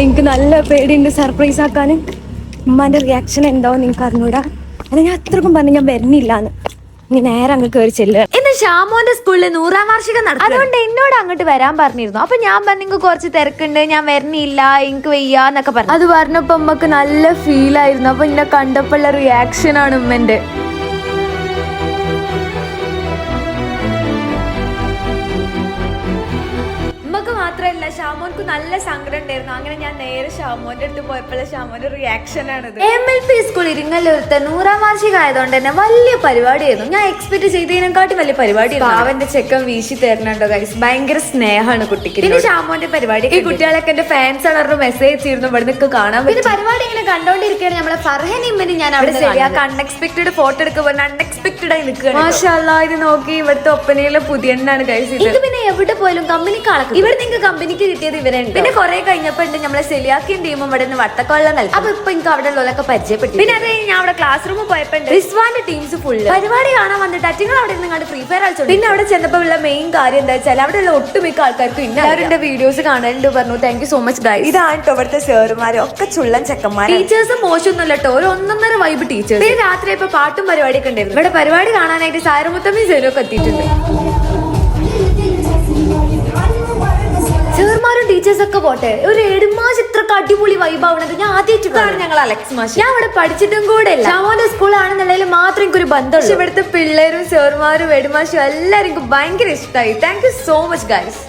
എനിക്ക് നല്ല പേടിയുണ്ട് സർപ്രൈസ് ആക്കാനും. ഉമ്മാന്റെ റിയാക്ഷൻ എന്താവും നിങ്ങൾക്ക് അറിഞ്ഞൂടാ. അത് ഞാൻ അത്രക്കും പറഞ്ഞു ഞാൻ വരുന്നില്ലാന്ന്. നീ നേരെ അങ്ങ് കയറി ചെല്ലുക. ഇന്ന് ഷാമോന്റെ സ്കൂളിൽ 100ാം വാർഷികം നടക്കും. അതുകൊണ്ട് എന്നോട് അങ്ങോട്ട് വരാൻ പറഞ്ഞിരുന്നു. അപ്പൊ ഞാൻ പറഞ്ഞു കുറച്ച് തിരക്കുണ്ട്, ഞാൻ വരുന്നില്ല, എനിക്ക് വയ്യാന്നൊക്കെ പറഞ്ഞു. അത് പറഞ്ഞപ്പോ ഉമ്മക്ക് നല്ല ഫീൽ ആയിരുന്നു. അപ്പൊ എന്നെ കണ്ടപ്പോഴുള്ള റിയാക്ഷൻ ആണ് ഉമ്മന്റെ. മാത്രല്ല ഷാമോൻക്ക് നല്ല സങ്കടം ഉണ്ടായിരുന്നു. അങ്ങനെ ഞാൻ നേരെ ഷാമോന്റെ അടുത്ത് പോയപ്പോൾ ഷാമോന്റെ റിയാക്ഷൻ ആണിത്. MLP സ്കൂൾ ഇരിങ്ങല്ലൂരത്തെ 100ാം വാർഷികം ആയതുകൊണ്ട് തന്നെ വലിയ പരിപാടിയായിരുന്നു. ഞാൻ എക്സ്പെക്ട് ചെയ്തതിനെക്കാട്ടും വലിയ പരിപാടി. അവന്റെ ചെക്കൻ വീശി തരണുണ്ടോ ഗൈസ്, ഭയങ്കര സ്നേഹമാണ് കുട്ടിക്ക്. പിന്നെ ഷാമോന്റെ പരിപാടി ഈ കുട്ടികളൊക്കെ എന്റെ ഫാൻസ് ആണ് മെസ്സേജ് ചെയ്തിരുന്നു ഇവിടെ നിൽക്ക് കാണാൻ. പിന്നെ പരിപാടി ഇങ്ങനെ കണ്ടോണ്ടിരിക്കുകയാണ് നമ്മളെ ഫർഹൻ ഇമ്മന് ഞാൻ അവിടെ ശരിയാക്കി അൺഎക്സ്പെക്ടഡ് ഫോട്ടോ എടുക്കുമ്പോൾ അൺഎക്സ്പെക്ടഡ് ആയി നിൽക്കുകയാണ്. മാഷാല്ലാ ഇത് നോക്കി ഇവിടുത്തെ ഒപ്പനയിലെ പുതിയ എണ്ണാണ് ഗൈസ്. ഇത് പിന്നെ എവിടെ പോയാലും കമ്പനിക്ക് അളക്കും. ഇവിടെ നിങ്ങൾക്ക് കമ്പനിക്ക് കിട്ടിയത് ഇവരുണ്ട്. പിന്നെ കുറെ കഴിഞ്ഞപ്പോ ഉണ്ട് നമ്മളെ സെലിയാക്കിയും ടീമും ഇവിടെ നിന്ന് വട്ടക്കൊള്ള നൽകി. അപ്പൊ ഇപ്പൊ എനിക്ക് അവിടെ ഉള്ളതൊക്കെ പരിചയപ്പെട്ടു. പിന്നെ അത് ഞാൻ അവിടെ ക്ലാസ് റൂമിൽ പോയപ്പോ റിസ്വാന്റെ ടീംസ് ഫുള്ള് പരിപാടി കാണാൻ വന്നിട്ട് അറ്റിങ്ങൾ അവിടെ നിന്ന് ഫ്രീ ഫയർ കളിച്ചു. പിന്നെ അവിടെ ചെന്നപ്പോ ഉള്ള മെയിൻ കാര്യം എന്താ വെച്ചാൽ അവിടെ ഉള്ള ഒട്ടുമിക്ക ആൾക്കാർക്കും ഇന്നവരുടെ വീഡിയോസ് കാണാനുണ്ട് പറഞ്ഞു. Thank you so much guys. ഇതാണ് ഇവിടുത്തെ സാറുമാരും ഒക്കെ ചുള്ളൻ ചെക്കന്മാർ. ടീച്ചേഴ്സും മോശമൊന്നുമല്ല കേട്ടോ, ഒരു 1.5 വൈബ് ടീച്ചേഴ്സ്. പിന്നെ രാത്രി ഇപ്പൊ പാട്ടും പരിപാടിയൊക്കെ ഉണ്ടായിരുന്നു. ഇവിടെ പരിപാടി കാണാനായിട്ട് സാരമുത്തമ്മയും സെലൊക്കെ എത്തിയിട്ടുണ്ട്. സാറുമാരും ടീച്ചേഴ്സ് ഒക്കെ പോട്ടെ, ഒരു ഏടുമാസ് ഇത്രക്ക് അടിപൊളി വൈബാവുന്നത് ഞാൻ ആദ്യമായിട്ടാണ്. ഞങ്ങൾ അലക്സ് മാഷ്. ഞാൻ അവിടെ പഠിച്ചിട്ടും കൂടെ ഇല്ല. ഷാമോന്റെ സ്കൂളാണെന്നുള്ളതിൽ മാത്രം എനിക്കൊരു ബന്ധമുള്ളൂ. ഇവിടുത്തെ പിള്ളേരും സാറുമാരും എഡുമാഷും എല്ലാവരും എനിക്ക് ഭയങ്കര ഇഷ്ടമായി. Thank you so much guys.